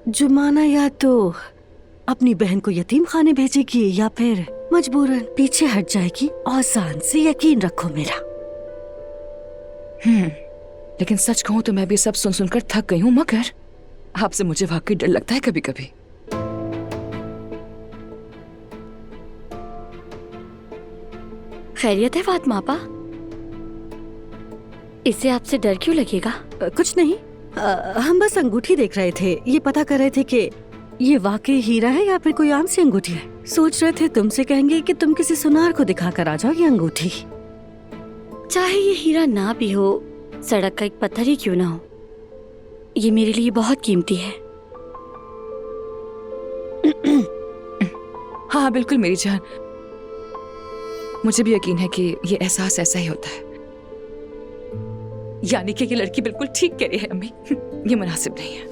जुमाना या तो अपनी बहन को यतीम खाने भेजेगी या फिर मजबूरन पीछे हट जाएगी। आसान से यकीन रखो मेरा। लेकिन सच कहूं तो मैं भी सब सुन सुनकर थक गई हूँ, मगर आपसे मुझे वाकई डर लगता है कभी कभी। खैरियत है फातिमा आपा? इससे आपसे डर क्यों लगेगा? कुछ नहीं, हम बस अंगूठी देख रहे थे, ये पता कर रहे थे कि ये वाकई हीरा है या फिर कोई आम सी अंगूठी है। सोच रहे थे तुमसे कहेंगे कि तुम किसी सुनार को दिखा कर आ जाओ ये अंगूठी। चाहे ये हीरा ना भी हो, सड़क का एक पत्थर ही क्यों ना हो, ये मेरे लिए बहुत कीमती है। हाँ बिल्कुल मेरी जान, मुझे भी यकीन है कि ये एहसास ऐसा ही होता है। यानी कि ये लड़की बिल्कुल ठीक कह रही है अम्मी, ये मुनासिब नहीं है।